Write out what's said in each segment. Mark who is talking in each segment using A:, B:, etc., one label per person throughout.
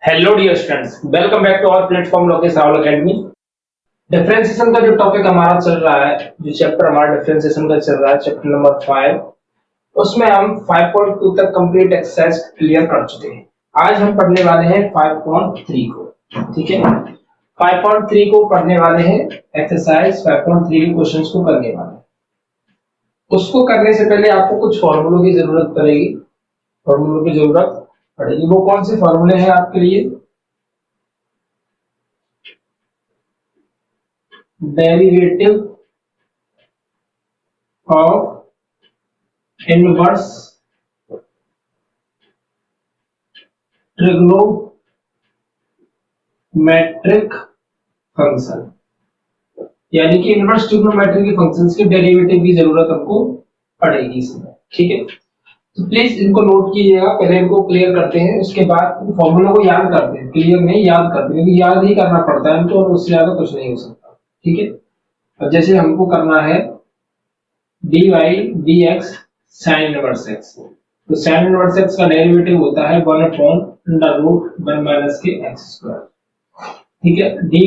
A: Hello dear students, welcome back to our platform Lokesh Rahul Academy. Differentiation का जो topic हमारा चल रहा है, जो चैप्टर हमारा डिफरेंशिएशन का चल रहा है, चैप्टर नंबर 5, उसमें हम 5.2 तक कंप्लीट एक्सरसाइज क्लियर कर चुके हैं। आज हम पढ़ने वाले हैं 5.3 को। ठीक है, 5.3 को पढ़ने वाले हैं, एक्सरसाइज 5.3 के क्वेश्चंस को करने वाले हैं। उसको करने से पहले आपको कुछ फॉर्मूलों की जरूरत पड़ेगी। फॉर्मूलों की जरूरत पड़ेगी, वो कौन से फॉर्मूले हैं आपके लिए? Derivative of inverse trigonometric function, यानी कि इनवर्स ट्रिग्नोमेट्रिक फंक्शंस के डेरिवेटिव की जरूरत हमको पड़ेगी इसमें। ठीक है, तो प्लीज इनको नोट कीजिएगा। पहले इनको क्लियर करते हैं, उसके बाद फॉर्मूला को याद करते हैं। क्लियर नहीं, याद करते हैं, क्योंकि याद ही करना पड़ता है हमको, और उससे ज्यादा कुछ नहीं हो सकता। ठीक है, अब जैसे हमको करना है dy dx sin inverse x, तो sin इनवर्स x का डेरिवेटिव होता है 1/√1 माइनस के x स्क्वायर। ठीक है, dy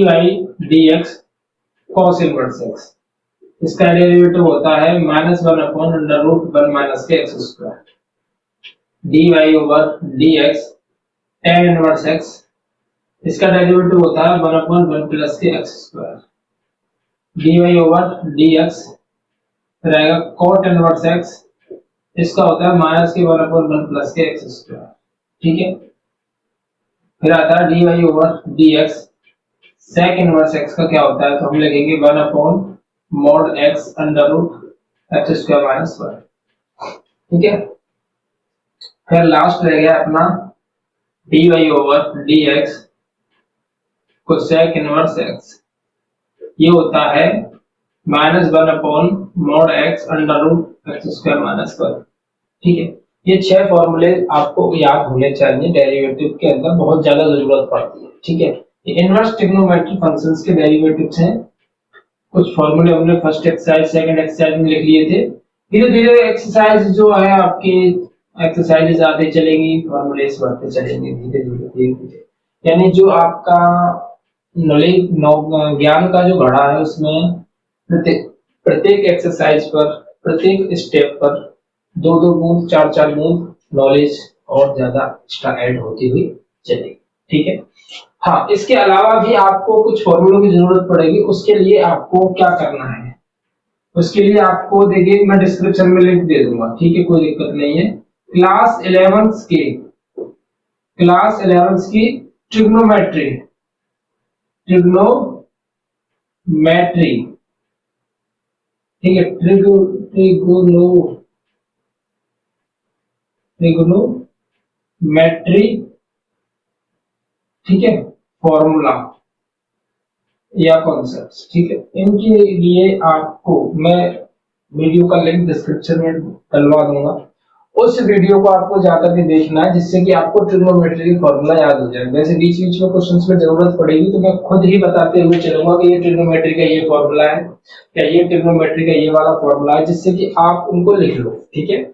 A: dx cos inverse x, इसका डेरिवेटिव होता है -1/√1 माइनस के x square. dy over dx tan inverse x, इसका डेरिवेटिव होता है 1/1 प्लस के x square. dy over dx रहेगा cot इनवर्स x, इसका होता है माइनस के 1/1 प्लस के x स्क्वायर। ठीक है, फिर आता है dy over dx sec inverse x का क्या होता है, तो हम लिखेंगे 1/mod x under root x square minus 1। ठीक है, फिर लास्ट रह गया अपना dy over dx cosec inverse x, ये होता है -1/mod x under root x square minus 1। ठीक है, ये 6 फॉर्मूले आपको याद होने चाहिए। डेरिवेटिव के अंदर बहुत ज्यादा जरूरत पड़ती है। ठीक है, ये इनवर्स ट्रिग्नोमेट्रिक फंक्शंस के डेरिवेटिव्स हैं। कुछ फॉर्मूले हमने फर्स्ट एक्सरसाइज सेकंड एक्सरसाइज में लिख लिए थे। धीरे धीरे एक्सरसाइज जो है आपकी एक्सरसाइजेज आते चलेंगी, फॉर्मूलेस बढ़ते चलेंगे धीरे धीरे। यानी जो आपका नॉलेज ज्ञान का जो घड़ा है, उसमें प्रत्येक एक्सरसाइज पर, प्रत्येक स्टेप पर 2-2 बूंद, 4-4 बूंद नॉलेज और ज्यादा एक्स्ट्रा ऐड होती हुई चलेगी। ठीक है, हाँ, इसके अलावा भी आपको कुछ फॉर्मूलों की जरूरत पड़ेगी। उसके लिए आपको क्या करना है, उसके लिए आपको देखिए, मैं डिस्क्रिप्शन में लिंक दे दूंगा। ठीक है, कोई दिक्कत नहीं है। क्लास 11 की ट्रिग्नोमेट्री ठीक है, ट्रिग्नोमेट्री, ठीक है, फॉर्मूला या कॉन्सेप्ट्स। ठीक है, इनके लिए आपको मैं वीडियो का लिंक डिस्क्रिप्शन में डलवा दूंगा। उस वीडियो को आपको जाकर के देखना है, जिससे कि आपको ट्रिग्नोमेट्री की फॉर्मूला याद हो जाए। वैसे बीच बीच में क्वेश्चंस में जरूरत पड़ेगी तो मैं खुद ही बताते हुए चलूंगा कि ये ट्रिग्नोमेट्री का ये फॉर्मूला है, या ये ट्रिग्नोमेट्री का ये वाला फॉर्मूला है, जिससे कि आप उनको लिख लो। ठीक है,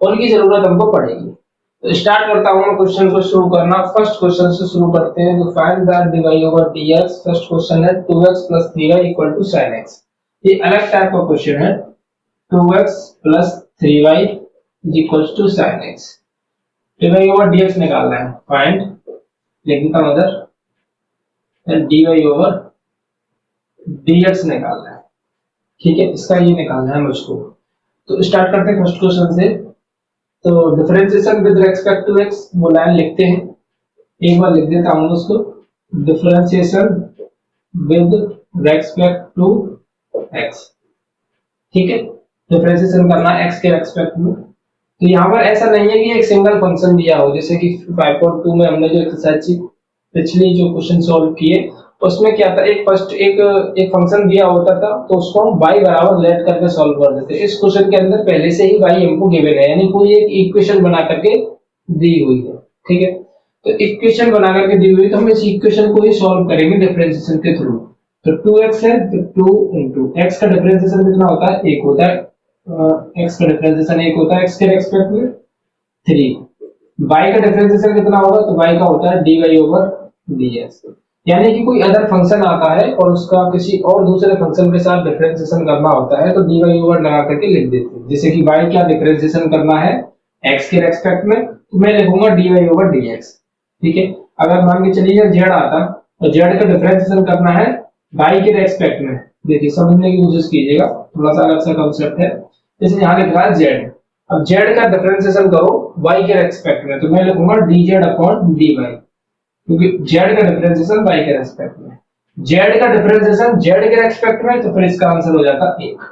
A: उनकी जरूरत हमको पड़ेगी। तो स्टार्ट करता हूं मैं क्वेश्चन को शुरू करना। फर्स्ट क्वेश्चन से शुरू करते हैं। तो find the dy over dx, first question है 2x + 3y = sin x। ये अलग टाइप का क्वेश्चन है। 2x + 3y = sin x। dy over dx निकालना है, फाइंड, लिखने का मतलब dy ओवर dx निकालना है। ठीक है, इसका ये निकालना है मुझको। तो स्टार्ट करते हैं फर्स्ट क्वेश्चन से। तो differentiation with respect to x, वो लाइन लिखते हैं, एक बार लिख देता हूं उसको। Differentiation with respect to x, ठीक है, डिफरेंशिएशन करना है x के रिस्पेक्ट में। तो यहाँ पर ऐसा नहीं है कि एक सिंगल फंक्शन दिया हो, जैसे कि 5.2 में हमने जो एक्सरसाइज पिछली जो क्वेश्चन सॉल्व किए, उसमें क्या था, एक फंक्शन दिया होता था, तो उसको हम y बराबर लेट करके सॉल्व कर देते। इस क्वेश्चन के अंदर पहले से ही y हमको गिवन है, यानी कोई एक इक्वेशन बना करके दी हुई है। ठीक है, तो इक्वेशन बना करके दी हुई, तो हम इस इक्वेशन को ही सॉल्व करेंगे डिफरेंशिएशन के थ्रू। तो 2x है, तो 2 into x का डिफरेंशिएशन कितना होता है, 1 होता है। x का डिफरेंशिएशन 1 होता है, x के रिस्पेक्ट में 3। y का डिफरेंशिएशन कितना होगा, तो y का होता है dy ओवर dx। यानी कि कोई अदर फंक्शन आता है और उसका किसी और दूसरे फंक्शन के साथ डिफरेंशिएशन करना होता है तो dy ओवर लगा करके लिख देते हैं। जैसे कि y क्या डिफरेंशिएशन करना है x के रेस्पेक्ट में, तो मैं लिखूंगा dy ओवर dx। ठीक है, अगर मान के चलिए z आता तो z का डिफरेंशिएशन करना है y के रेस्पेक्ट में। देखिए समझने की कोशिश कीजिएगा, थोड़ा सा अलग सा कांसेप्ट है। जैसे यहाँ लिख रहा है z, अब z का डिफरेंशिएशन करो y के रेस्पेक्ट में, तो मैं लिखूंगा dz अपॉन dy, क्योंकि z का डिफरेंशिएशन y के रेस्पेक्ट में, z का डिफरेंशिएशन z के रेस्पेक्ट में, तो फिर इसका आंसर हो जाता 1,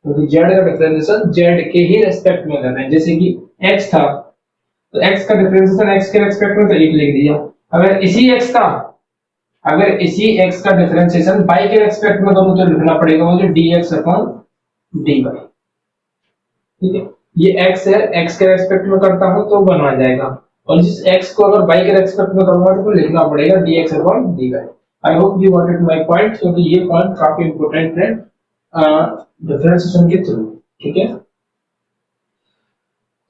A: क्योंकि z का डिफरेंशिएशन z के ही रेस्पेक्ट में करना है। जैसे कि x था तो x का डिफरेंशिएशन x के रेस्पेक्ट में, तो 1 लिख दिया। अगर इसी x का डिफरेंशिएशन y के रेस्पेक्ट में करूं तो लिखना पड़ेगा मुझे dx अपॉन dy। ठीक है, ये x है, x के रेस्पेक्ट में करता हूं तो बना जाएगा, और जिस x को अगर y के रेस्पेक्ट में करूंगा तो लिखना पड़ेगा dx upon dy। I hope you got it my point, क्योंकि ये पॉइंट काफी इंपॉर्टेंट है डिफरेंशिएशन के थ्रू। ठीक है,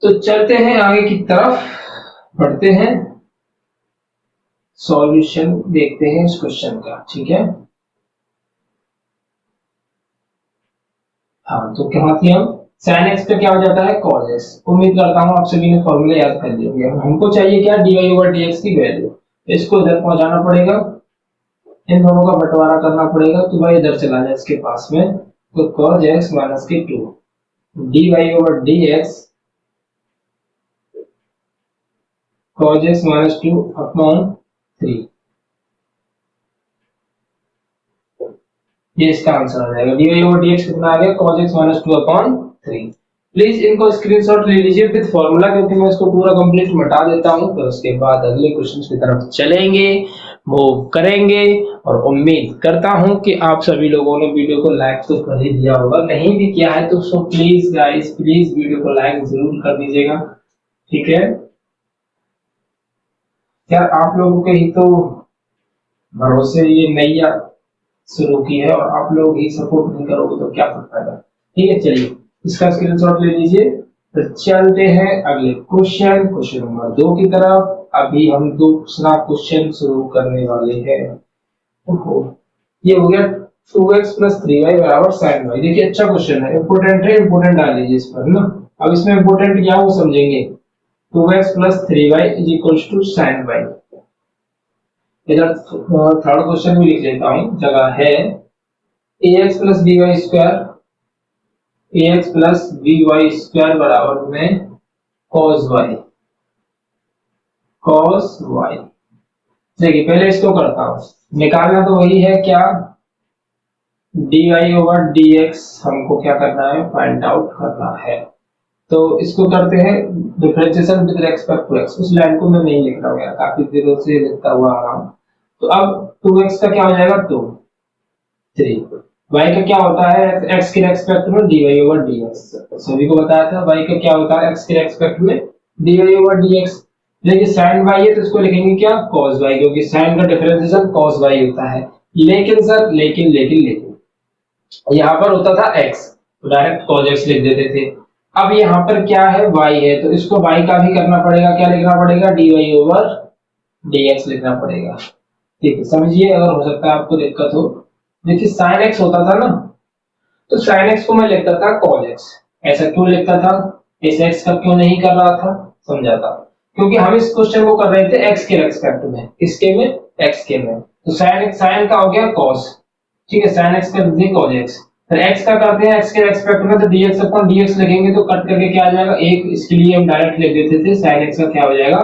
A: तो चलते हैं आगे की तरफ, बढ़ते हैं, सॉल्यूशन देखते हैं इस क्वेश्चन का। ठीक है, हाँ तो क्या थी हम, sin x पे क्या हो जाता है cos x। उम्मीद करता हूँ आप सभी ने फॉर्मूला याद कर लिए होंगे। हमको चाहिए क्या, dy ओवर dx की वैल्यू, इसको इधर पहुंचाना पड़ेगा, इन दोनों का बंटवारा करना पड़ेगा, तो भाई इधर चला जाए इसके पास में, तो cos x माइनस के 2 dy over dx cos x minus 2 upon 3, ये इसका आंसर आ जाएगा। dy ओवर dx कितना आ गया, cos x minus 2 upon 3। Please इनको स्क्रीनशॉट ले लीजिए विद फॉर्मूला, क्योंकि मैं इसको पूरा कंप्लीट मिटा देता हूं, तो उसके बाद अगले क्वेश्चंस की तरफ चलेंगे, मूव करेंगे। और उम्मीद करता हूं कि आप सभी लोगों ने वीडियो को लाइक तो कर ही दिया होगा, नहीं भी किया है तो so please guys, please video को लाइक जरूर कर दीजिएगा। ठीक है, क्या आप लोगों के ही तो भरोसे ये नैया शुरू की है, और आप लोग ही सपोर्ट नहीं करोगे तो क्या फायदा। ठीक है, चलिए इसका स्क्रीनशॉट ले लीजिए, फिर चलते हैं अगले क्वेश्चन, क्वेश्चन नंबर 2 की तरफ। अभी हम दूसरा क्वेश्चन शुरू करने वाले हैं। ओहो, ये हो गया 2x प्लस 3y बराबर sin y। देखिए अच्छा क्वेश्चन है, इंपोर्टेंट है, इंपोर्टेंट डाल लीजिए इस पर ना। अब इसमें इंपोर्टेंट क्या है वो समझेंगे। 2x plus 3y is equals to sin y। इधर थर्ड क्वेश्चन भी लिख लेता हूं, जगह है ax plus by square, ax plus by square बराबर में cos y, cos y। देखिए पहले इसको करता हूं, निकालना तो वही है क्या, dy ओवर dx हमको क्या करना है, फाइंड आउट करना है। तो इसको करते हैं differentiation with respect to x। उस लाइन को मैं नहीं लिख रहा हूं यार, काफी देर से लिखता हुआ आ रहा हूं। तो अब 2x का क्या हो जाएगा, 2 3, y का क्या होता है x के रेस्पेक्ट में dy ओवर dx। सभी को बताया था y का क्या होता है x के रेस्पेक्ट में dy ओवर dx। देखिए sin y है तो इसको लिखेंगे क्या, cos y, क्योंकि sin का डिफरेंशिएशन cos y होता है। लेकिन सर लेकिन यहाँ पर होता था x, तो डायरेक्ट cos x लिख देते थे। अब यहाँ पर क्या है, y है, तो इसको y का भी करना पड़ेगा, क्या लिखना पड़ेगा, dy ओवर dx लिखना पड़ेगा। ठीक है, समझिए, अगर हो सकता है आपको दिक्कत हो। देखिए sin x होता था ना, तो sin x को मैं लिखता था cos x। ऐसा क्यों लिखता था, इस x का क्यों नहीं कर रहा था, समझाता, क्योंकि हम इस क्वेश्चन को कर रहे थे x के रेस्पेक्ट में, किसके में, x के में। तो sin का हो गया cos, ठीक है, sin x का दीजिए cos x, फिर x का करते हैं x के रेस्पेक्ट में, तो dx अपॉन dx लिखेंगे तो कट करके क्या आ जाएगा, एक, इसके लिए हम डायरेक्ट लिख देते थे sin x का क्या हो जाएगा,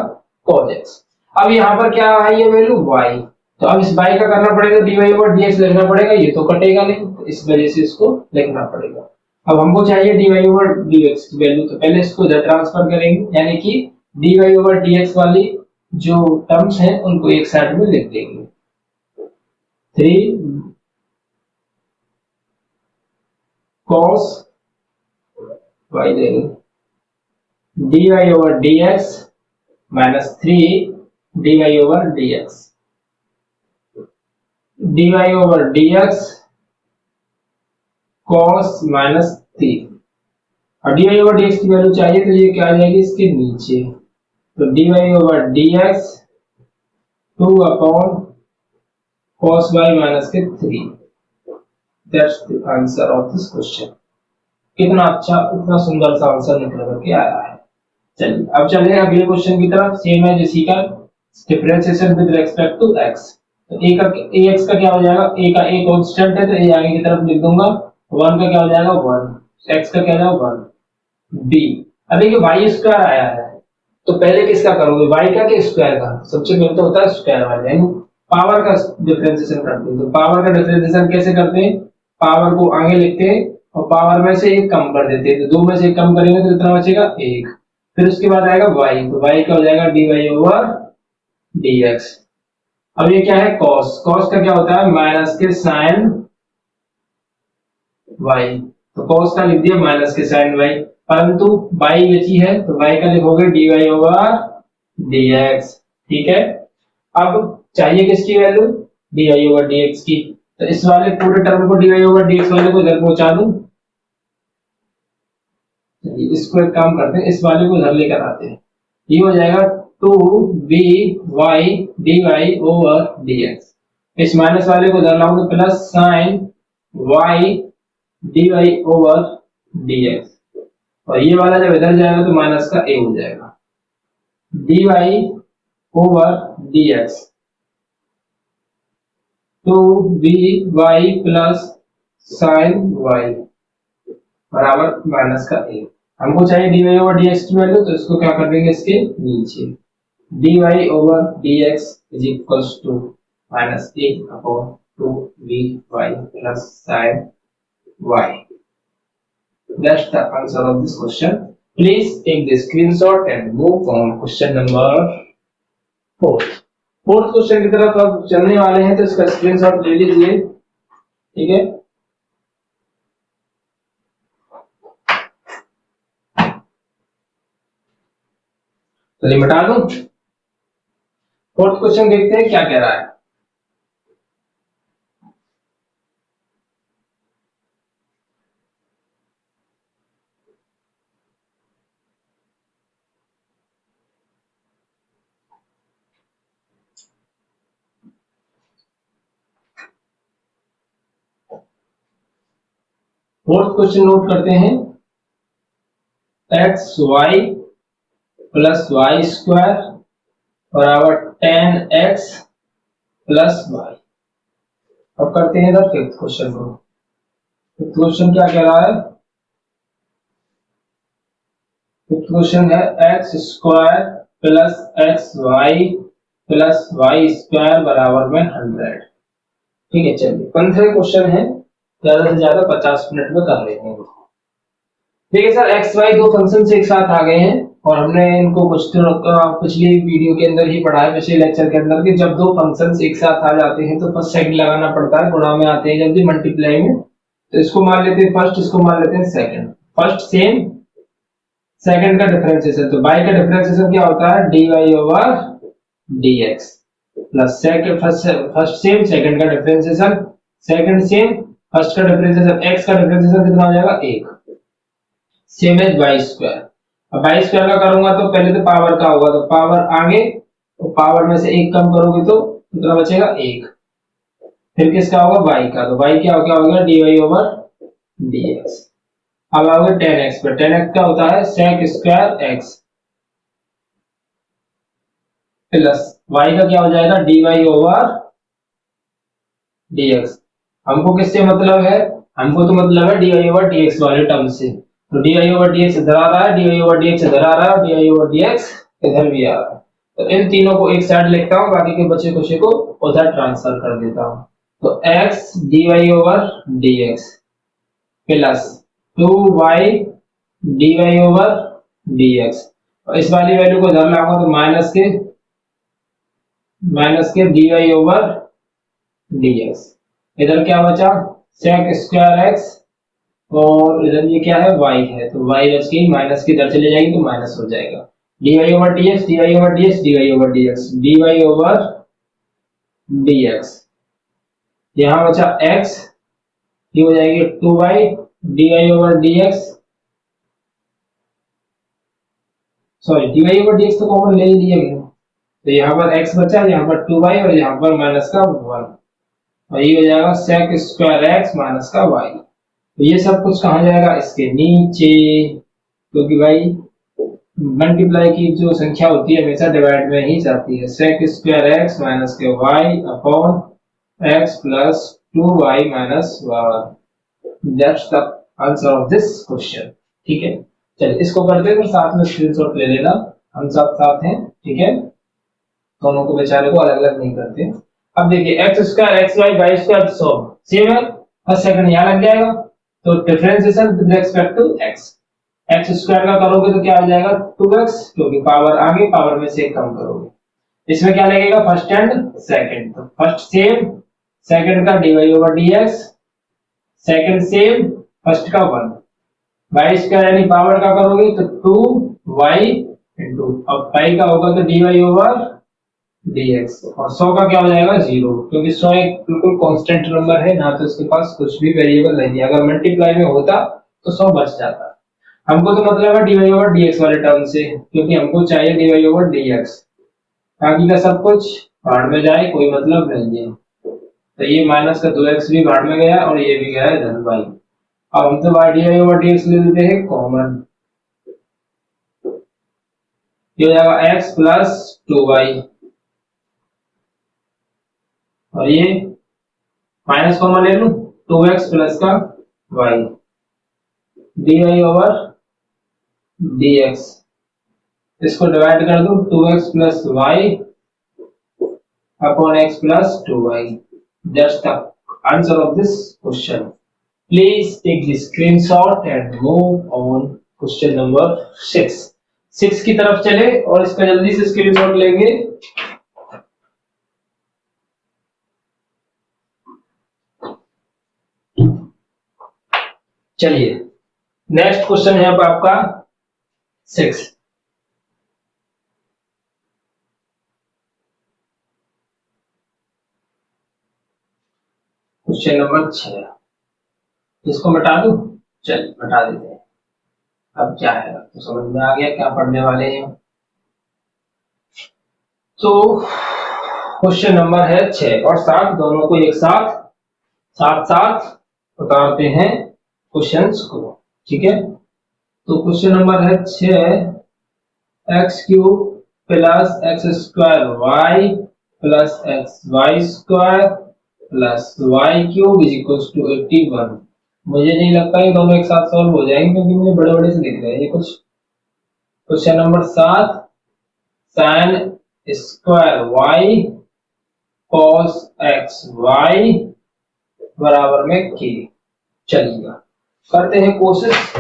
A: cos x। अब यहाँ पर क्या है, ये वैल्यू y, तो अब इस y का करना पड़ेगा dy ओवर dx लिखना पड़ेगा, ये तो कटेगा नहीं, तो इस वजह से इसको लिखना पड़ेगा। अब हमको चाहिए dy ओवर dx की वैल्यू, तो पहले इसको इधर ट्रांसफर करेंगे, यानी कि dy ओवर dx वाली जो टर्म्स हैं उनको एक साइड में लिख देंगे। 3 cos y देंगे, dy over dx minus 3 dy over dx, dy over dx cos minus 3, और dy ओवर dx की वैल्यू चाहिए तो ये क्या आ जाएगी, इसके नीचे, तो dy over dx 2 upon cos y minus के 3। That's the answer of this question. कितना अच्छा, इतना सुंदर सा आंसर निकल करके आया है। चलिए अब चले अगले क्वेश्चन की तरफ। सेम है जैसी का differentiation with respect to x। तो a का ax का क्या हो जाएगा, a का a कांस्टेंट है तो a आगे की तरफ लिख दूंगा, 1 का क्या हो जाएगा 1, x का क्या हो जाएगा 1, b। अब देखिए y स्क्वायर आया है तो पहले किसका करोगे, y का के स्क्वायर का। सबसे पहले तो होता है स्क्वायर वाला, यानी पावर का डिफरेंशिएशन करते हैं। तो पावर का डिफरेंशिएशन कैसे करते हैं, पावर को आगे लिखते हैं और पावर में से एक कम कर देते हैं। तो 2 में से एक कम करेंगे तो कितना बचेगा 1। फिर उसके बाद आएगा y, तो y का हो जाएगा dy ओवर dx। अब ये क्या है cos, cos का क्या होता है माइनस के sin y, तो cos का लिख दिया माइनस के sin y, परंतु y बची है तो y का लिखोगे dy ओवर dx। ठीक है, अब चाहिए किसकी वैल्यू, dy ओवर dx की। तो इस वाले पूरे टर्म को dy ओवर dx वाले को इधर पहुंचा दूं। इसको एक काम करते हैं, इस वाले को इधर लेकर आते हैं। ये हो जाएगा 2by dy ओवर dx। इस माइनस वाले को इधर लाऊं तो plus sin y dy over dx, और ये वाला जब इधर जाएगा तो माइनस का a हो जाएगा dy over dx 2by plus sin y बराबर माइनस का a। हमको चाहिए dy ओवर dx की वैल्यू, तो इसको क्या कर देंगे इसके नीचे, dy over dx is equals to minus a upon 2by plus sin y। That's the answer of this question. Please take the screenshot and move on question number 4। Fourth question की तरफ अब चलने वाले हैं, तो इसका स्क्रीनशॉट ले लीजिए। ठीक है, चलिए मिटा दूं। फोर्थ क्वेश्चन देखते हैं क्या कह रहा है। फोर्थ क्वेश्चन नोट करते हैं, x y plus y square बराबर 10x प्लस वाई। अब करते हैं इधर फिफ्थ क्वेश्चन को। फिफ्थ क्वेश्चन क्या कह रहा है, फिफ्थ क्वेश्चन है x square plus x y plus y square बराबर में 100। ठीक है, चलिए 15 क्वेश्चन है, ज्यादा से ज्यादा 50 मिनट में कर लेते हैं। ठीक है सर, एक्स वाई दो फंक्शन एक साथ आ गए हैं और हमने इनको पिछली वीडियो के अंदर ही पढ़ा है, पिछले लेक्चर के अंदर, कि जब दो फंक्शंस एक साथ आ जाते हैं तो फर्स्ट सेकंड लगाना पड़ता है, गुणा में आते हैं जल्दी मल्टीप्लाई में। तो इसको मान लेते हैं फर्स्ट, इसको मान लेते हैं सेकंड। फर्स्ट सेम सेकंड का डिफरेंशिएशन, तो बाई का डिफरेंशिएशन क्या होता है dy over dx plus second first same second का डिफरेंशिएशन, सेकंड सेम फर्स्ट का डिफरेंशिएशन, x का डिफरेंशिएशन कितना हो जाएगा 1, सेम एज वाई स्क्वायर। अब वाई स्क्वायर का करूंगा तो पहले तो पावर का होगा, तो पावर आगे, तो पावर में से एक कम करोगे तो कितना बचेगा 1। फिर किसका होगा y का, तो y क्या होगा dy ओवर dx। अब आओगे 10x पर, 10x का होता है sec square x plus y का क्या हो जाएगा dy ओवर dx। हमको किससे मतलब है, हमको तो मतलब है dy ओवर dx वाले टर्म से। तो dy ओवर dx इधर आ रहा है, dy ओवर dx इधर आ रहा है और dy ओवर dx इधर भी आ रहा है। तो इन तीनों को एक साइड लिखता हूं, बाकी के बचे कुछ को उधर ट्रांसफर कर देता हूं। तो x dy over dx plus 2y dy over dx, और इस वाली वैल्यू को इधर लाऊंगा तो माइनस के dy ओवर dx। इधर क्या बचा sec स्क्वायर x, और इधर ये क्या है y है, तो y बच गई, माइनस की इधर चले जाएगी तो माइनस हो जाएगा dy over dx dy over dx dy over dx dy over dx। यहां बचा x, ये हो जाएगी 2y dy over dx, sorry dy over dx तो कॉमन ले ही लिया गया, तो यहाँ पर x बचा, यहाँ पर 2y और यहाँ पर माइनस का 1, और ये हो जाएगा sec स्क्वायर x माइनस का y। तो ये सब कुछ कहाँ जाएगा, इसके नीचे, क्योंकि भाई मल्टीप्लाई की जो संख्या होती है हमेशा डिवाइड में ही जाती है। sec स्क्वायर x माइनस के y upon x plus 2y minus 1, that's the answer of this question. ठीक है, चलिए इसको करते हैं, साथ में स्क्रीनशॉट ले लेना, हम सब साथ हैं। ठीक है, दोनों को बेचारे को अलग अलग नहीं करते। अब देखिए x square x y y square सब सेम है, फर्स्ट सेकंड यहाँ लग जाएगा, तो differentiation with respect to x, x square का करोगे तो क्या हो जाएगा 2x, क्योंकि पावर आगे पावर में से कम करोगे, इसमें क्या लगेगा फर्स्ट एंड सेकंड, तो फर्स्ट सेम सेकंड का dy over dx, second same first का 1, वाई स्क्वायर यानी पावर का करोगे तो 2y इंटू, अब पाई का होगा तो dy ओवर dx, और 100 का क्या हो जाएगा 0, क्योंकि 100 एक बिल्कुल कांस्टेंट नंबर है ना, तो इसके पास कुछ भी वेरिएबल नहीं है, अगर मल्टीप्लाई में होता तो 100 बच जाता। हमको तो मतलब है dy ओवर dx वाले टर्म से, क्योंकि हमको चाहिए dy ओवर dx, बाकी का सब कुछ भाड़ में जाए, कोई मतलब नहीं है। तो ये माइनस का 2x भी भाड़ में गया और ये भी गया है धन y। अब हम तो dy ओवर dx ले लेते हैं कॉमन, ये हो जाएगा x प्लस 2y, और ये माइनस कॉमन ले लूं 2x प्लस का y, dy ओवर dx, इसको डिवाइड कर दूं 2x plus y upon x plus 2y, that's the answer of this question. Please take the screenshot and move on question number 6 की तरफ चले और इसका जल्दी से स्क्रीनशॉट लेंगे। चलिए नेक्स्ट क्वेश्चन है अब आपका 6, क्वेश्चन नंबर 6, इसको मिटा दूं, चलिए मिटा देते हैं। अब क्या है, तो समझ में आ गया क्या पढ़ने वाले हैं। तो क्वेश्चन नंबर है 6 और 7 दोनों को एक साथ साथ साथ उतारते हैं क्वेश्चंस को। ठीक है, तो क्वेश्चन नंबर है 6, x cube plus x square y plus x y square plus y cube is equal to 81। मुझे नहीं लगता ये दोनों एक साथ सॉल्व हो जाएंगे, क्योंकि मुझे बड़े बड़े से दिख रहे हैं ये कुछ। Question number 7, sine square y cos x y बराबर में के, चलिएगा करते हैं कोशिश।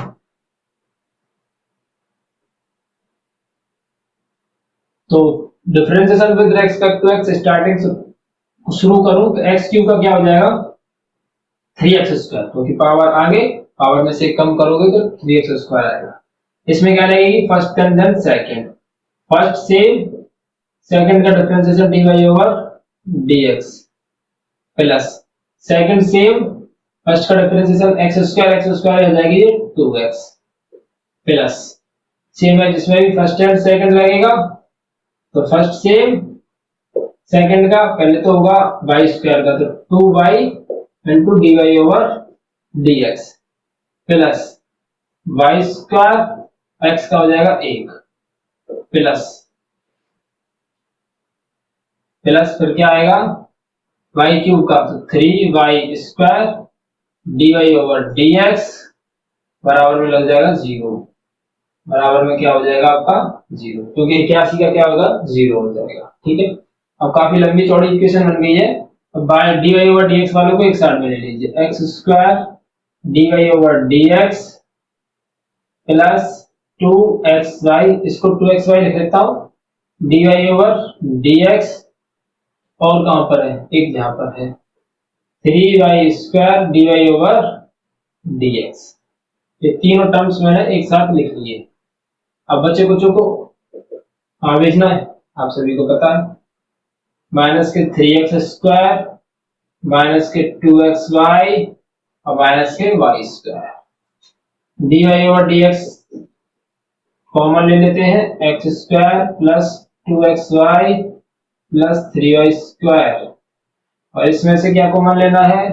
A: तो differentiation with respect to x, starting से शुरू करूं तो एक्स क्यूब का क्या हो जाएगा 3x स्क्वायर, क्योंकि पावर आगे पावर में से कम करोगे तो 3x स्क्वायर आएगा। इसमें क्या लगेगी first and then second, first same second का differentiation dy over dx plus second same first का डिफरेंशिएशन x स्क्वायर हो जाएगी 2x प्लस सेम है जिसमें भी फर्स्ट एंड सेकंड लगेगा, तो फर्स्ट सेम सेकंड का पहले तो होगा y स्क्वायर का, तो 2y into dy over dx plus y square x का हो जाएगा 1 प्लस प्लस फिर क्या आएगा y क्यूब का, तो 3y square dy over dx बराबर में लग जाएगा 0, बराबर में क्या हो जाएगा आपका 0, क्योंकि 81 का क्या होगा 0 हो जाएगा। ठीक है, अब काफी लंबी चौड़ी इक्वेशन बन गई है। अब dy ओवर dx वालों को एक साइड में ले लीजिए, x square dy over dx plus 2xy, इसको 2xy लिख लेता हूं, dy ओवर dx, और कहां पर है एक जहां पर है 3y square dy over dx, ये तीनों टर्म्स मैंने एक साथ लिख लिए। अब बच्चे कुछों को भेजना है, आप सभी को पता है, माइनस के 3x स्क्वायर माइनस के 2xy और माइनस के y square, dy over dx common ले लेते हैं, x square plus 2xy plus 3y square, और इसमें से क्या कॉमन लेना है,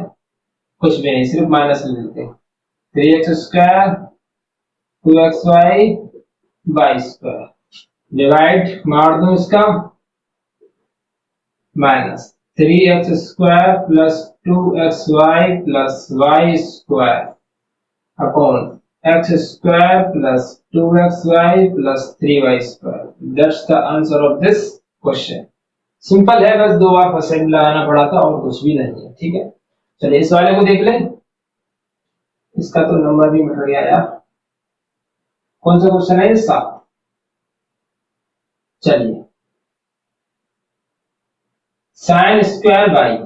A: कुछ भी नहीं, सिर्फ माइनस ले लेते हैं, 3x square 2xy Y square, divide मार दो इसका, minus 3x square plus 2xy plus y square upon x square plus 2xy plus 3y square. That's the answer of this question. Simple है, बस दो बार परसेंट लगाना पड़ा था और कुछ भी नहीं है। ठीक है, चलिए इस वाले को देख लें, इसका तो नंबर भी मिट गया यार। कौन सा क्वेश्चन है इसका, चलिए sine square by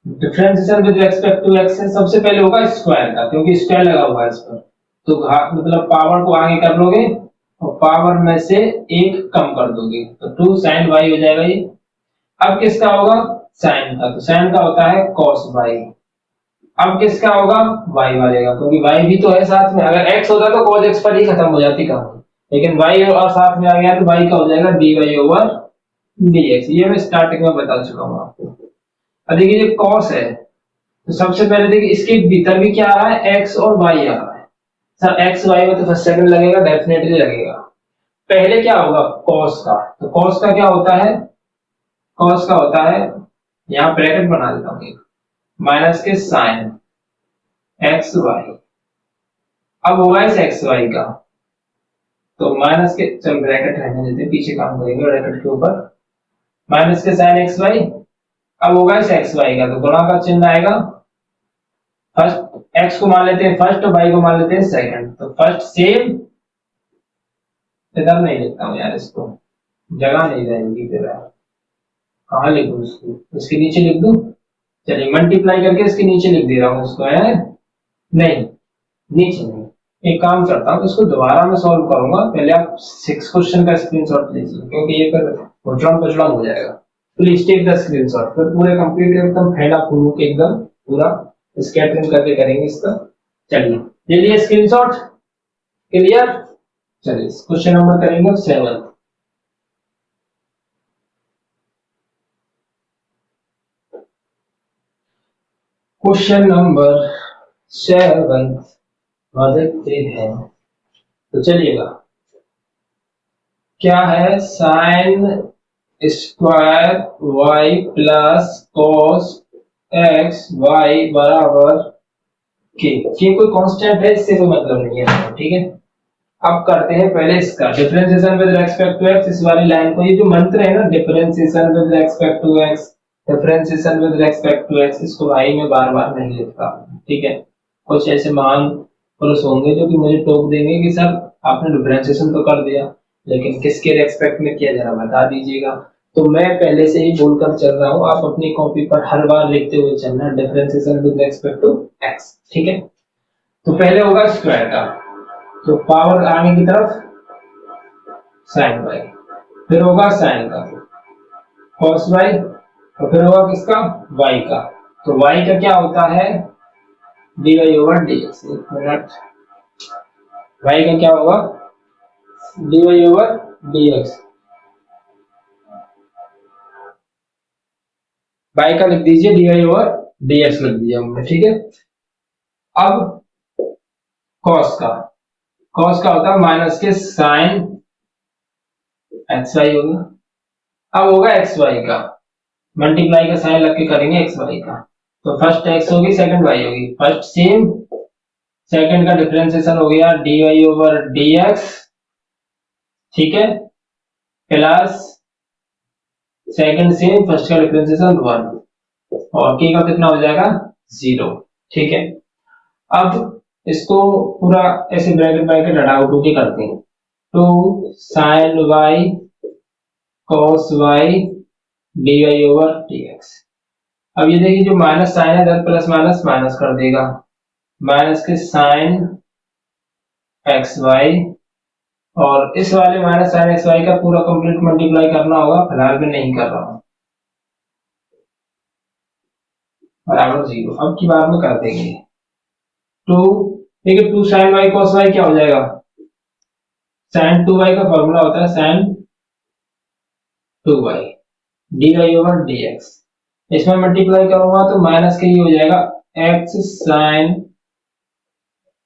A: differentiation with respect to x है, सबसे पहले होगा स्क्वायर का, क्योंकि स्क्वायर लगा हुआ है इस पर, तो मतलब पावर को आगे कर लोगे और पावर में से एक कम कर दोगे, तो 2 साइन वाई हो जाएगा ये। अब किसका होगा, साइन का, तो साइन का होता है कॉस वाई। अब किसका होगा, वाई वाले का, क्योंकि वाई भी तो है साथ में, अगर एक्स होता तो कॉस एक्स पर ही खत्म हो जाती कहानी, लेकिन वाई और साथ में आ गया तो वाई का हो जाएगा d y over d x. ये मैं स्टार्टिंग में बता चुका हूँ आपको। अब देखिए ये कॉस है, तो सबसे पहले देखिए इसके भीतर भी क्या आ रहा है, एक्स और वाई आ रहा है। सर एक्स वाई में तो फर्स्ट सेकंड लगेगा, डेफिनेटली लगेगा। पहले क्या होगा, कॉस का, तो कॉस का क्या होता है, कॉस का होता है, यहाँ ब्रैकेट बना देता हूँ, माइनस के साइन एक्स वाई। अब होगा इस एक्स वाई का, तो माइनस के, चल ब्रैकेट रहने देते, पीछे काम करेंगे ब्रैकेट के ऊपर, माइनस के साइन एक्स वाई। अब होगा इस एक्स वाई का, तो गुणा का चिन्ह आएगा, फर्स्ट एक्स को मान लेते हैं फर्स्ट और वाई को मान लेते हैं सेकंड, तो फर्स्ट सेम, इधर नहीं लिखता हूँ यार, इसको जगह नहीं रहेगी फिर यार, कहाँ लिखूं इसको, इसके नीचे लिख दूं, चलिए मल्टीप्लाई करके इसके नीचे लिख दे रहा हूँ इसको, है नहीं, नीचे नहीं। एक काम करता हूँ, इसको दोबारा मैं सॉल्व करूंगा, पहले आप 6 क्वेश्चन का स्क्रीनशॉट लीजिए, क्योंकि ये फिर उछड़म पुछड़म हो जाएगा। प्लीज टेक द स्क्रीनशॉट, फिर पूरे कंप्लीट एकदम फैला फूलू के एकदम पूरा स्कैटरिंग करके करेंगे इसका। चलिए ले लिए स्क्रीनशॉट, क्लियर। चलिए क्वेश्चन नंबर करेंगे 7। क्वेश्चन नंबर 7 देखते हैं, तो चलिएगा क्या है, sine square y plus cos x y बराबर के, ये कोई कांस्टेंट है, इससे कोई मतलब नहीं है। ठीक है, अब करते हैं पहले इसका differentiation with respect to x, इस वाली लाइन को, ये जो मंत्र है ना, differentiation with respect to x, differentiation with respect to x, इसको भाई मैं बार बार नहीं लिखता। ठीक है, कुछ ऐसे महान पुरुष होंगे जो कि मुझे टोक देंगे कि सर आपने डिफरेंशिएशन तो कर दिया, लेकिन किसके रेस्पेक्ट में किया जरा बता दीजिएगा। तो मैं पहले से ही बोलकर चल रहा हूँ, आप अपनी कॉपी पर हर बार लिखते हुए चलना, differentiation with respect to x. ठीक है, तो पहले होगा स्क्वायर का, तो पावर आगे की तरफ साइन वाई, फिर होगा साइन का कॉस वाई, तो फिर होगा किसका, वाई का, तो वाई का क्या होता है, d y over d x. एक मिनट, वाई का क्या होगा, d y over d x, y का लिख दीजिए d y over d x लिख दीजिए हमने। ठीक है, अब कॉस का, कॉस का होता है माइनस के साइन एक्स वाई होगा। अब होगा एक्स वाई का, मल्टीप्लाई का साइन लग के करेंगे एक्स वाई का, तो फर्स्ट एक्स होगी सेकंड वाई होगी, फर्स्ट सेम, सेकंड का डिफरेंशिएशन हो गया d y over d x. ठीक है, प्लस सेकंड सेम, फर्स्ट का डिफरेंशिएशन 1, और के का कितना हो जाएगा 0। ठीक है, अब इसको पूरा ऐसे ब्रैकेट ब्रैकेट हटाओ टू के करते हैं, two sine y cos y d y over d x. अब ये देखिए जो माइनस साइन है, इधर प्लस माइनस माइनस कर देगा, माइनस के साइन एक्स वाई, और इस वाले माइनस साइन एक्स वाई का पूरा कंप्लीट मल्टीप्लाई करना होगा, फिलहाल मैं नहीं कर रहा हूं, बराबर 0। अब की बार में कर देंगे टू, देखिए 2 साइन वाई कॉस वाई क्या हो जाएगा, साइन 2y का फॉर्मूला होता है sine 2y dy over dx। इसमें मल्टीप्लाई करूंगा तो माइनस के ये हो जाएगा x sine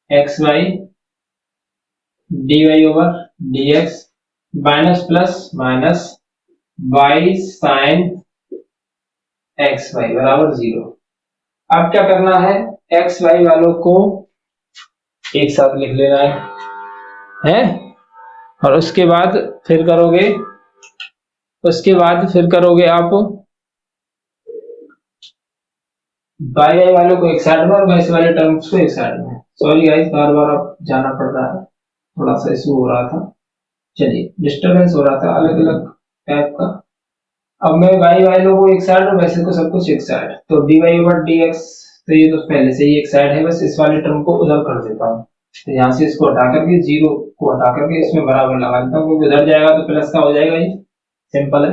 A: x y dy over dx minus plus minus y sine x y बराबर 0। अब क्या करना है, एक्स वाई वालों को एक साथ लिख लेना है और उसके बाद करोगे आप वाई वाई वालों को एक साइड में और वैसे वाले टर्म्स को एक साइड में। सॉरी गाइस, बार बार आप जाना पड़ रहा है, थोड़ा सा इशू हो रहा था, चलिए डिस्टरबेंस हो रहा था अलग अलग टाइप का। अब मैं वाई वालों को एक साइड और वैसे को सब कुछ एक साइड, तो dy ओवर dx, तो ये तो पहले से ही एक साइड है, बस इस वाले टर्म को उधर कर देता हूँ। तो यहाँ से इसको हटा करके जीरो को हटा करके इसमें बराबर लगा देता हूँ, क्योंकि उधर जाएगा तो प्लस का हो जाएगा, ये सिंपल है।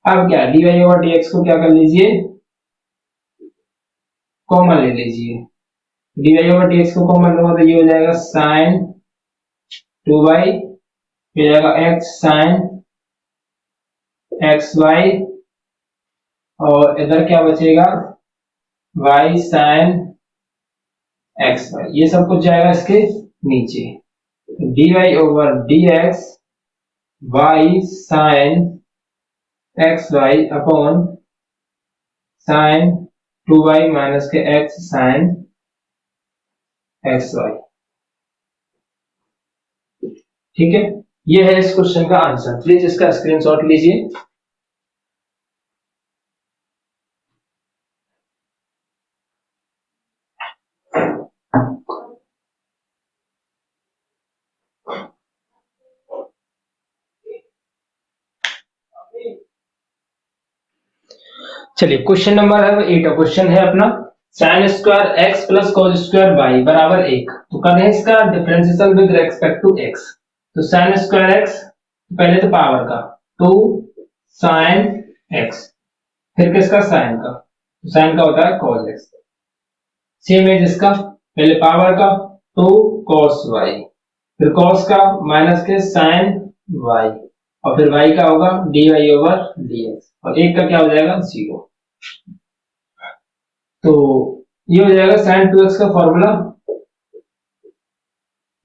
A: अब क्या dy ओवर dx को क्या कर लीजिए, कॉमन ले लीजिए। dy ओवर dx को कॉमन लूंगा तो ये हो जाएगा साइन 2y, ये जाएगा x साइन एक्स वाई, और इधर क्या बचेगा y साइन एक्स वाई, ये सब कुछ जाएगा इसके नीचे। dy over dx y sine x y upon sine 2y minus के x साइन एक्स वाई। ठीक है, ये है इस क्वेश्चन का आंसर। प्लीज इसका स्क्रीनशॉट लीजिए। चलिए क्वेश्चन नंबर 8 क्वेश्चन है अपना, sine square x plus cos square y बराबर 1। तो करें इसका differentiation with respect to x. तो साइन स्क्वायर एक्स, पहले तो पावर का 2 साइन एक्स, फिर किसका साइन का, तो साइन का होता है कॉस एक्स। सेम है जिसका पहले पावर का 2 कॉस वाई, फिर कॉस का माइनस के साइन वाई, और फिर y का होगा dy ओवर dx, और एक का क्या हो जाएगा 0। तो ये हो जाएगा sin 2x का फॉर्मूला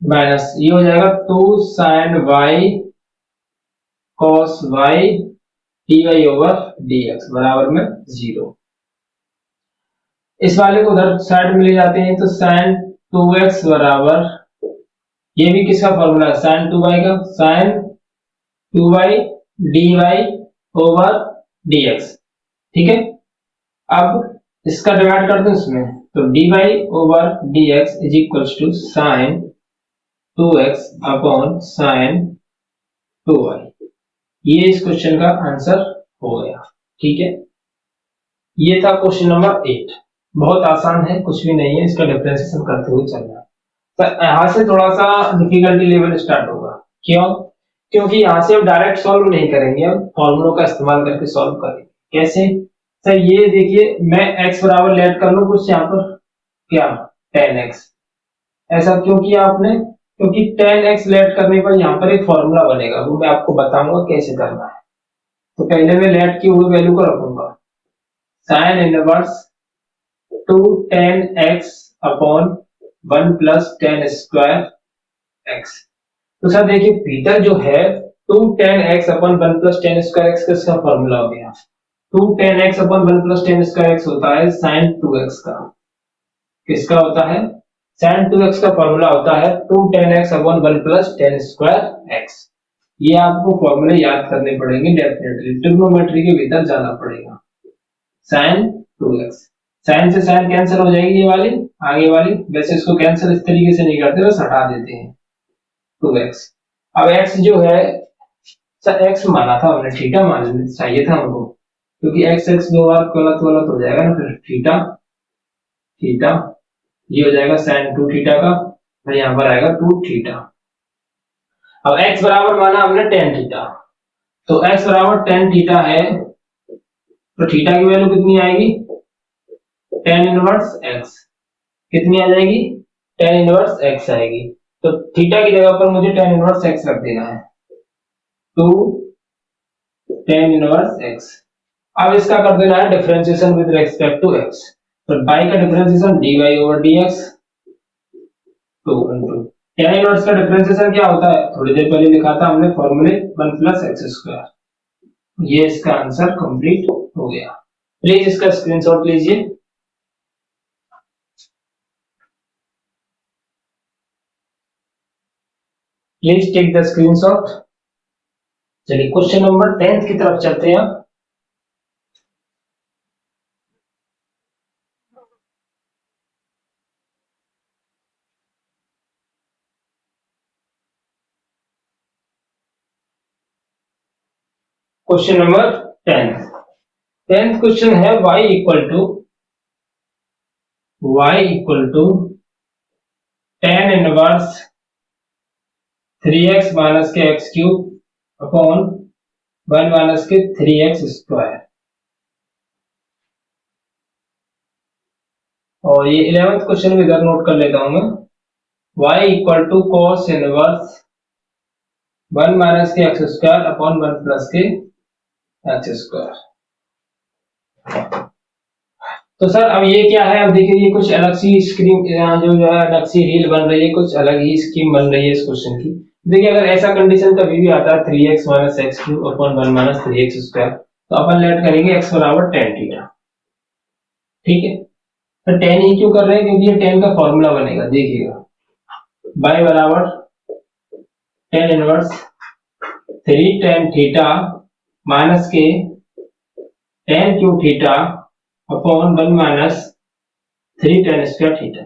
A: माइनस ये हो जाएगा 2 sin y cos y dy over dx बराबर में 0। इस वाले को उधर साइड में ले जाते हैं तो sin 2x बराबर, ये भी किसका फॉर्मूला है sin 2y का, sin 2y dy over dx। ठीक है, अब इसका डिवाइड कर दो इसमें, तो dy over dx is equal to sine 2x upon sine 2y। ये इस क्वेश्चन का आंसर हो गया। ठीक है, ये था क्वेश्चन नंबर 8। बहुत आसान है, कुछ भी नहीं है, इसका डिफरेंशिएशन करते हुए चलना है। तो यहां से थोड़ा सा डिफिकल्टी लेवल स्टार्ट होगा। क्यों? क्योंकि यहां से हम डायरेक्ट सॉल्व नहीं करेंगे, हम फॉर्मूलों का इस्तेमाल करके सॉल्व करेंगे। कैसे? सर ये देखिए, मैं x बराबर लेट कर लूं कुछ यहाँ पर, क्या 10x। ऐसा क्यों किया आपने? क्योंकि 10x लेट करने पर यहाँ पर एक फॉर्मूला बनेगा, वो मैं आपको बताऊंगा कैसे करना है। तो पहले मैं लेट की हुई वैल्यू को रखूंगा, sine inverse 2 10x upon 1 plus 10 square x। तो सर देखिए भीतर जो है 2 10x upon 1 plus 10 square x किसका फॉर्मूला हो गया? 2 10x upon 1 plus 10 square x होता है sin 2x का। किसका होता है? sin 2x का फॉर्मूला होता है 2 10x upon 1 plus 10 square x। ये आपको फॉर्मूले याद करने पड़ेंगे, डेफिनेटली ट्रिग्नोमेट्री के भीतर जाना पड़ेगा। sin 2x, sin से sin कैंसिल हो जाएगी, ये वाली आगे वाली, वैसे इसको कैंसिल इस तरीके से नहीं करते, बस हटा देते हैं 2x। अब x जो है, सर x माना था हमने, थीटा मान चाहिए था हमको, क्योंकि x x दो बार गलत गलत हो जाएगा ना, फिर थीटा थीटा ये हो जाएगा sin 2 थीटा का, फिर यहाँ पर आएगा 2 थीटा। अब x बराबर माना हमने tan थीटा, तो x बराबर tan थीटा है, तो थीटा की वैल्यू कितनी आएगी? tan inverse x। कितनी आ जाएगी? tan इनवर्स x आएगी। तो थीटा की जगह पर मुझे tan इनवर्स x रख देना है, टू tan इनवर्स x। अब इसका कर देना है differentiation with respect to x। तो y का differentiation dy over dx, 2 into tan inverse का डिफरेंशिएशन क्या होता है, थोड़ी देर पहले लिखा था हमने फॉर्मूले 1 प्लस एक्स स्क्वायर। ये इसका आंसर कंप्लीट हो गया। प्लीज इसका स्क्रीनशॉट लीजिए। Please take the screenshot. चलिए क्वेश्चन नंबर 10 की तरफ चलते हैं। क्वेश्चन नंबर 10th क्वेश्चन है y equal to tan inverse 3x minus के एक्स क्यूब अपॉन 1 माइनस के 3x स्क्वायर। और ये 11th क्वेश्चन भी इधर नोट कर लेता हूं मैं। y equal to cos inverse 1 minus के एक्स स्क्वायर अपॉन 1 प्लस के एक्स स्क्वायर। तो सर अब ये क्या है, अब देखिए ये कुछ अलग सी स्क्रीन जो है अलग सी रील बन रही है, कुछ अलग ही स्कीम बन रही है इस क्वेश्चन की। देखिए अगर ऐसा कंडीशन कभी भी आता है 3x minus x cube upon 1 minus 3x square, तो अपन लेट करेंगे x बराबर tan थीटा। ठीक है, तो tan ही क्यों कर रहे हैं, क्योंकि ये tan का फॉर्मूला बनेगा। देखिएगा y बराबर tan inverse 3 tan theta minus के tan cube theta upon 1 minus 3 tan square theta.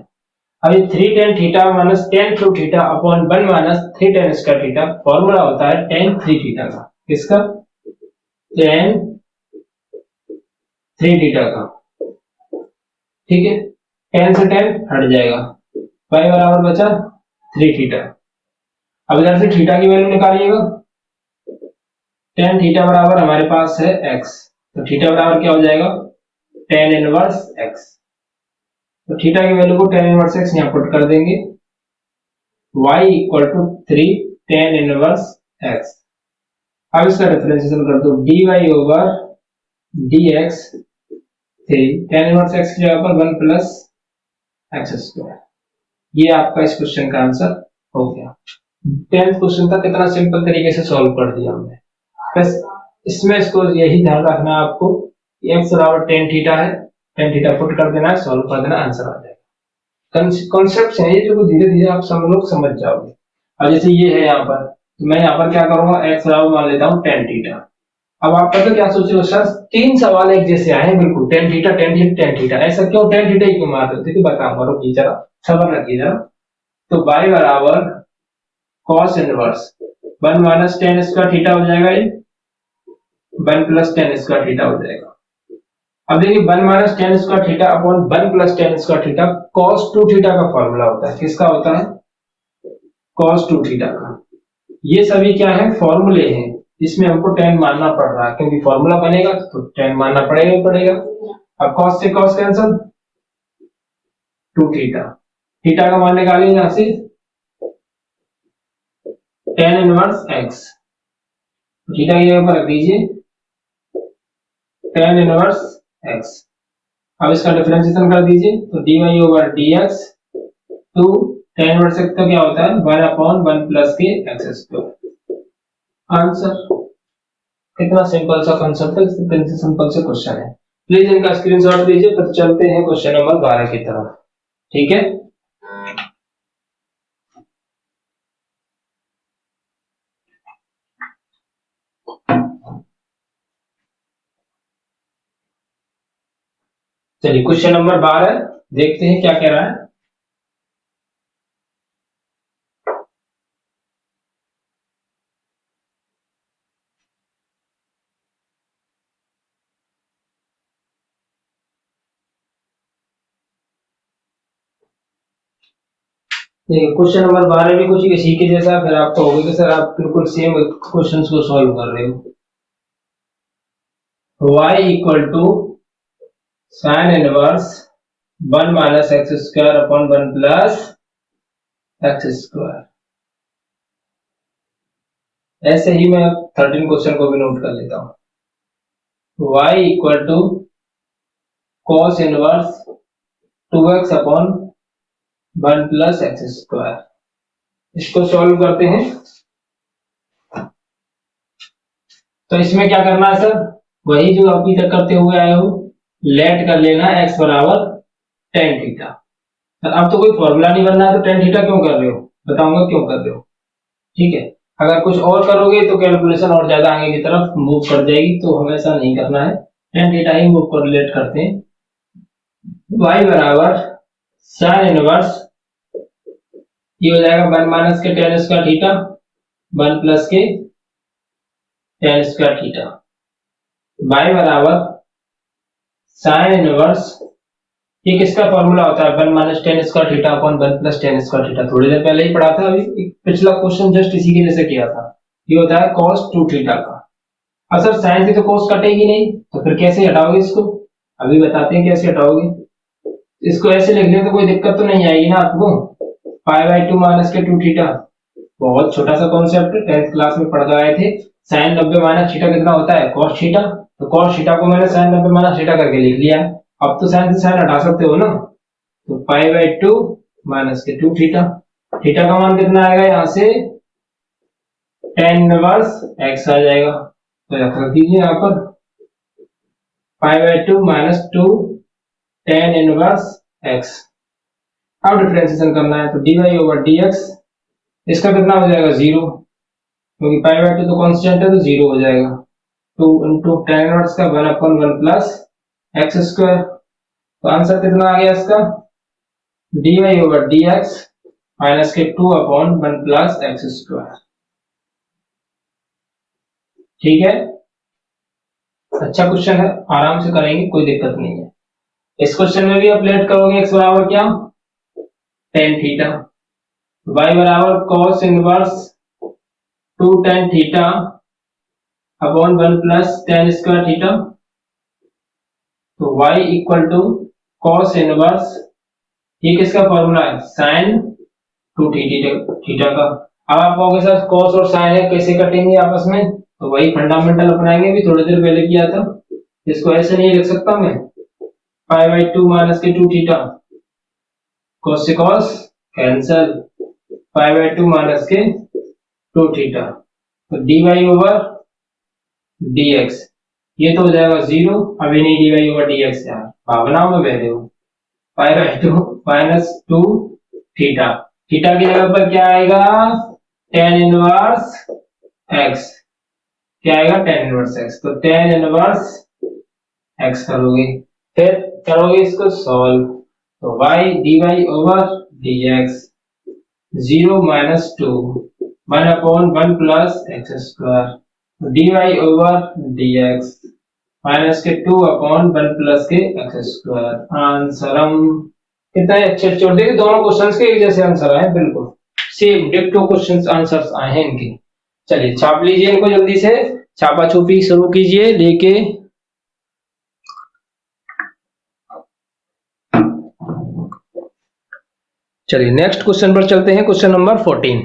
A: अब ये 3 tan theta minus tan cube theta upon 1 minus 3 tan square theta formula होता है tan 3 थीटा का। किसका? tan 3 थीटा का। ठीक है, tan से tan हट जाएगा, y बराबर बचा 3 थीटा। अब इधर से थीटा की वैल्यू निकालिएगा। tan थीटा बराबर हमारे पास है x, तो थीटा बराबर क्या हो जाएगा, tan इनवर्स x। तो थीटा की वैल्यू को tan इनवर्स x यहां पुट कर देंगे। y equal to 3 tan inverse x। अब इसका डिफरेंशिएशन कर दो, dy over dx 3 tan inverse x की जगह पर 1 प्लस एक्स स्क्वायर। ये आपका इस क्वेश्चन का आंसर हो गया। 10th क्वेश्चन था, कितना सिंपल तरीके से सॉल्व कर दिया हमने। बस इसमें इसको यही ध्यान रखना है आपको, x बराबर tan थीटा है, tan थीटा पुट कर देना है, सॉल्व कर देना, आंसर आ जाएगा। कॉन्सेप्ट है ये जो धीरे धीरे आप सब लोग समझ जाओगे। अब जैसे ये है यहाँ पर, तो मैं यहाँ पर क्या करूंगा, x बराबर मान लेता हूँ tan थीटा। अब आप पता क्या सोच रहे हो, सर 3 सवाल एक जैसे आए हैं बिल्कुल, tan theta tan theta tan theta, ऐसा क्यों, tan थीटा ही क्यों मार रहे हो, देखिए बताऊंगा, रुकिए जरा सब्र रखिए जरा। तो y बराबर cos inverse 1 minus tan square theta हो जाएगा, ये 1 प्लस tan स्क्वायर थीटा हो जाएगा। अब देखिए 1 minus tan square theta upon 1 plus tan square theta cos 2 theta का फॉर्मूला होता है। किसका होता है, cos 2 थीटा का। ये सभी क्या है, फॉर्मूले हैं, इसमें हमको tan मानना पड़ रहा है, क्योंकि फॉर्मूला बनेगा तो tan मानना पड़ेगा ही पड़ेगा। अब cos से cos कैंसिल, 2 थीटा, थीटा का मान निकालेंगे यहां से tan इनवर्स x, थीटा की जगह पर रख दीजिए tan इनवर्स x। अब इसका डिफरेंशिएशन कर दीजिए, तो dy over dx 2 tan inverse x का क्या होता है, 1 अपॉन 1 प्लस के एक्स स्क्वायर। आंसर। कितना सिंपल सा कंसेप्ट है, कितने सिंपल से क्वेश्चन है। प्लीज इनका स्क्रीनशॉट लीजिए, फिर चलते हैं क्वेश्चन नंबर 12 की तरफ। ठीक है, चलिए क्वेश्चन नंबर 12 देखते हैं क्या कह रहा है। देखिए क्वेश्चन नंबर 12 भी कुछ इसी के जैसा, फिर आपको होगा कि सर आप बिल्कुल सेम क्वेश्चंस को सॉल्व कर रहे हो। y equal to sine inverse 1 minus x square upon 1 plus x square. ऐसे ही मैं 13 क्वेश्चन को भी नोट कर लेता हूं। y equal to cos inverse 2x upon 1 plus x square. इसको सॉल्व करते हैं। तो इसमें क्या करना है सर, वही जो अभी तक करते हुए आए हो, लेट कर लेना x बराबर टेन थीटा। सर अब तो कोई फॉर्मूला नहीं बनना है, तो टेन थीटा क्यों कर रहे हो, बताऊंगा क्यों कर रहे हो। ठीक है, अगर कुछ और करोगे तो कैलकुलेशन और ज्यादा आगे की तरफ मूव कर जाएगी, तो हमें ऐसा नहीं करना है, टेन थीटा ही मूव कर लेट करते हैं। y बराबर साइन इनवर्स, ये हो जाएगा 1 माइनस के टेन स्क्वायर थीटा 1 प्लस के टेन स्क्वायर थीटा। y बराबर साइन इनवर्स, ये किसका फॉर्मूला होता है, 1 minus ten square theta upon 1 plus tan square theta. थोड़ी देर पहले ही पढ़ा था, अभी एक पिछला क्वेश्चन जस्ट इसी के जैसे किया था। ये होता है cos 2 थीटा का। अब सर साइन से तो cos कटेगी नहीं, तो फिर कैसे हटाओगे इसको, अभी बताते हैं कैसे हटाओगे। इसको ऐसे लिख लें तो कोई दिक्कत तो नहीं आएगी ना आपको, पाई बाई 2 माइनस के 2 थीटा। बहुत छोटा सा कॉन्सेप्ट, 10th क्लास में पढ़ कर आए थे। साइन 90 माइनस थीटा कितना होता है, cos थीटा। तो cos थीटा को मैंने साइन 90 माइनस थीटा करके लिख लिया है। अब तो साइन से साइन हटा सकते हो ना, तो पाई बाई 2 माइनस के 2 थीटा। थीटा का मान कितना आएगा यहाँ से, टेन इनवर्स एक्स आ जाएगा, तो रख दीजिए यहाँ पर pi by 2 minus 2 tan inverse x. अब डिफरेंशिएशन करना है, तो d y over d x, इसका कितना हो जाएगा, जीरो, क्योंकि पाई बाई 2 तो कांस्टेंट है, तो जीरो हो जाएगा। 2 इंटू टेन इनवर्स का 1 अपॉन 1 प्लस एक्स स्क्वायर। तो आंसर कितना आ गया इसका, d y over d x minus के 2 अपॉन 1 प्लस एक्स स्क्वायर। ठीक है, अच्छा क्वेश्चन है, आराम से करेंगे, कोई दिक्कत नहीं है। इस क्वेश्चन में भी आप लेट करोगे, x बराबर क्या, टेन थीटा, y बराबर cos inverse 2 tan theta upon 1 plus tan square theta. तो y equal to cos inverse, ये किसका फॉर्मूला है, साइन 2 थीटा का। अब आप कहोगे सर cos और sin है कैसे कटेंगे आपस में, तो वही फंडामेंटल अपनाएंगे, भी थोड़ी देर पहले किया था। इसको ऐसे नहीं लिख सकता मैं, पाई बाई 2 माइनस के 2 थीटा, cos से cos cancel, pi by 2 minus के 2 थीटा, तो d y over d x, ये तो हो जाएगा जीरो। अभी नहीं d y over d x यार, भावनाओं में बह रहे हो। Pi by 2 minus 2 theta, theta की जगह पर क्या आएगा, टेन इनवर्स एक्स, क्या आएगा, टेन इनवर्स एक्स, तो टेन इनवर्स एक्स करोगे, फिर करोगे इसको सॉल्व, तो y d y over d x, zero minus 2 1 upon 1 plus x square, d y over d x minus के 2 अपॉन 1 प्लस के एक्स स्क्वायर। आंसर हम कितने अच्छे अच्छे, और देखिए दोनों क्वेश्चंस के एक जैसे आंसर आए, बिल्कुल सेम डिक्टो क्वेश्चंस आंसर्स आए हैं इनके। चलिए छाप लीजिए इनको, जल्दी से छापा छुपी शुरू कीजिए लेके। चलिए नेक्स्ट क्वेश्चन पर चलते हैं, क्वेश्चन नंबर 14।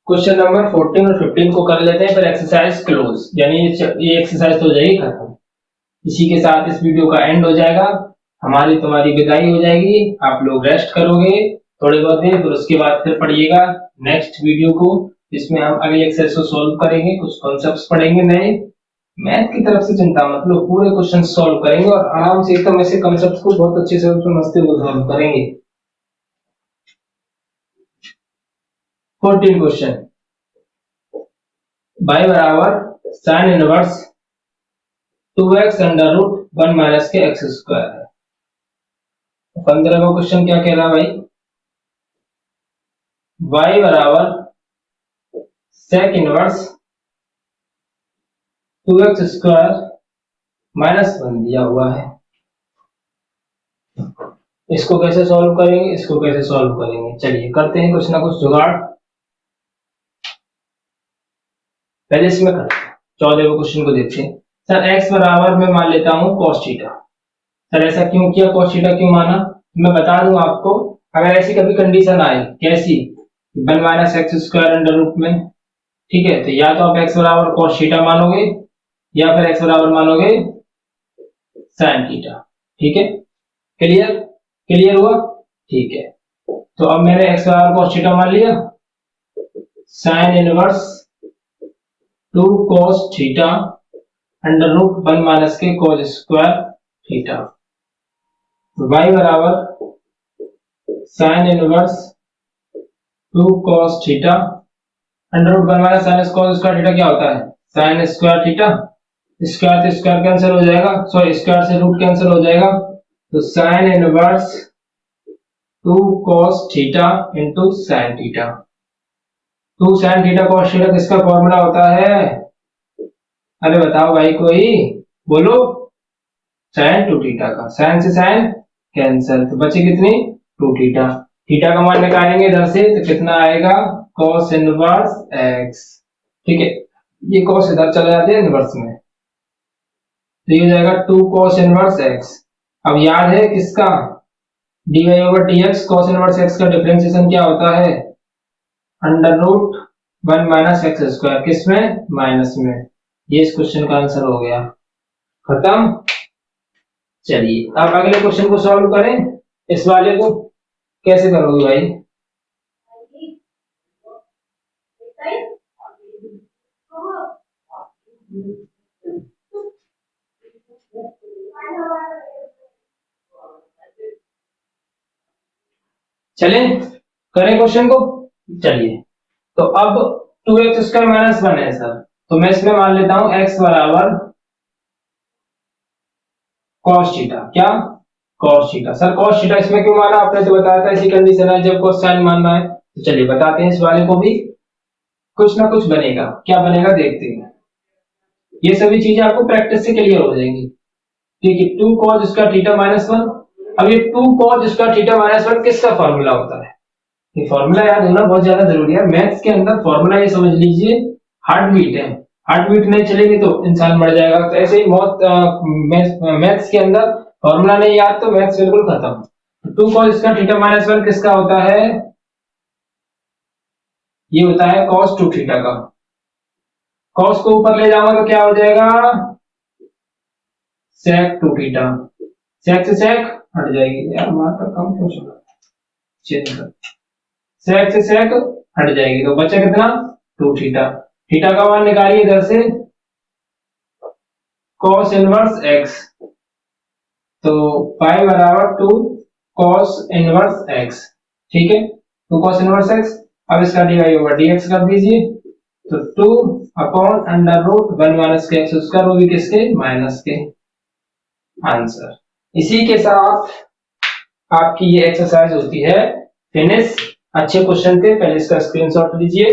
A: क्वेश्चन नंबर 14 और 15 को कर लेते हैं, फिर एक्सरसाइज क्लोज, यानी ये एक्सरसाइज तो हो जाएगी खत्म। इसी के साथ इस वीडियो का एंड हो जाएगा, हमारी तुम्हारी विदाई हो जाएगी, आप लोग रेस्ट करोगे थोड़ी बहुत देर, फिर उसके बाद फिर पढ़िएगा नेक्स्ट वीडियो को, जिसमें हम अगले एक्सरसाइज को सॉल्व करेंगे, कुछ कॉन्सेप्ट्स पढ़ेंगे नए। मैथ की तरफ से चिंता मत लो, पूरे क्वेश्चन सॉल्व करेंगे और आराम से एकदम ऐसे कॉन्सेप्ट्स को बहुत अच्छे से समझते हुए सॉल्व करेंगे। 14 क्वेश्चन, y बराबर sine inverse 2x under root 1 minus के एक्स स्क्वायर है। 15 का क्वेश्चन क्या कह रहा है भाई, y बराबर sec inverse 2x square minus 1 दिया हुआ है। इसको कैसे सॉल्व करेंगे, इसको कैसे सॉल्व करेंगे, चलिए करते हैं कुछ ना कुछ जुगाड़। पहले इसमें 14वें क्वेश्चन को देखते हैं। सर x बराबर मैं मान लेता हूं cos थीटा, सर ऐसा क्यों किया, cos थीटा क्यों माना? मैं बता दूं आपको, अगर ऐसी कभी कंडीशन आए, कैसी, 1 minus x square under root में, ठीक है, तो या तो आप x बराबर cos थीटा मानोगे या फिर x बराबर मानोगे sin थीटा। ठीक है, क्लियर, क्लियर हुआ? ठीक है, तो अब मैंने x बराबर cos थीटा मान लिया, sin inverse 2 cos theta under root 1 minus के cos स्क्वायर थीटा, y बराबर sin inverse 2 cos theta under root 1 minus sin cos square theta क्या होता है, sin स्क्वायर थीटा, स्क्वायर तो स्क्वायर कैंसिल हो जाएगा, सॉरी स्क्वायर से रूट कैंसिल हो जाएगा, तो sin inverse 2 cos theta into sin theta. 2 sin theta cos theta किसका फॉर्मूला होता है? अरे बताओ भाई कोई, बोलो। sin 2 थीटा का, sin से sin कैंसिल, तो बचे कितनी 2 थीटा। थीटा का मान निकालेंगे इधर से तो कितना आएगा cos इनवर्स x। ठीक है, ये cos इधर चला जाते हैं इनवर्स में, तो ये हो जाएगा 2 cos इनवर्स x। अब याद है किसका, dy over dx, cos inverse x का डिफरेंशिएशन क्या होता है, under root 1 minus x square, किसमें, माइनस में। ये इस क्वेश्चन का आंसर हो गया, खत्म। चलिए अब अगले क्वेश्चन को सॉल्व करें। इस वाले को कैसे करोगे भाई? चलें करें क्वेश्चन को। चलिए, तो अब 2x स्क्वायर माइनस 1 है सर, तो मैं इसमें मान लेता हूं x बराबर cos थीटा। क्या, cos theta. Sir cos theta इसमें क्यों माना, आपने तो बताया था इसी कंडीशन है जब cos sin मानना है। तो चलिए बताते हैं इस वाले को भी, कुछ ना कुछ बनेगा, क्या बनेगा देखते हैं। ये सभी चीजें आपको प्रैक्टिस से क्लियर हो जाएंगी। ठीक है, 2 cos स्क्वायर थीटा माइनस 1। अब ये 2 cos स्क्वायर थीटा माइनस 1 किसका फॉर्मूला होता है? ये फॉर्मूला याद होना बहुत ज्यादा जरूरी है। मैथ्स के अंदर फॉर्मूला ये समझ लीजिए हार्ट बीट है, हार्ट बीट नहीं चलेगी तो इंसान मर जाएगा। तो ऐसे ही मौत, मैथ्स के अंदर फॉर्मूला नहीं याद तो मैथ्स बिल्कुल खत्म। 2 cos इसका थीटा माइनस 1 किसका होता है, ये होता है cos 2 थीटा का। cos को ऊपर ले जाऊंगा तो क्या हो जाएगा, sec 2 थीटा। sec से sec हट जाएगी, यार मात्रा कम क्यों चला, sec से sec हट जाएगी, तो बचा कितना 2 थीटा। थीटा का मान निकालिए इधर से, cos इनवर्स x, तो पाई बराबर 2 cos इनवर्स x। ठीक है, 2 cos इनवर्स x। अब इसका dy ओवर dx कर दीजिए, तो 2 अपॉन अंडर रूट 1 माइनस के एक्स स्क्वायर, वो भी किसके, माइनस के। आंसर। इसी के साथ आपकी ये एक्सरसाइज होती है फिनिश। अच्छे क्वेश्चन थे, पहले इसका स्क्रीनशॉट लीजिए।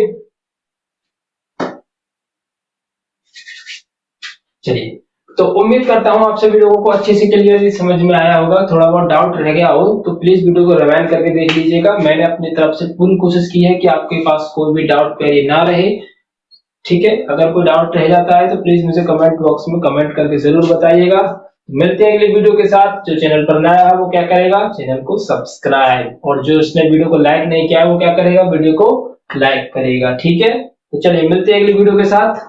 A: चलिए, तो उम्मीद करता हूं आप सभी लोगों को अच्छे से क्लियरली समझ में आया होगा। थोड़ा बहुत डाउट रह गया हो तो प्लीज वीडियो को रिवाइंड करके देख लीजिएगा। मैंने अपनी तरफ से पूरी कोशिश की है कि आपके पास कोई भी डाउट क्वेरी ना रहे। ठीक है, अगर कोई डाउट रह जाता है तो प्लीज मुझे कमेंट बॉक्स में कमेंट करके जरूर बताइएगा। मिलते हैं अगली वीडियो के साथ। जो चैनल पर नया है वो क्या करेगा, चैनल को सब्सक्राइब, और जो इसने वीडियो को लाइक नहीं किया है वो क्या करेगा, वीडियो को लाइक करेगा। ठीक है, तो चलिए मिलते हैं अगली वीडियो के साथ।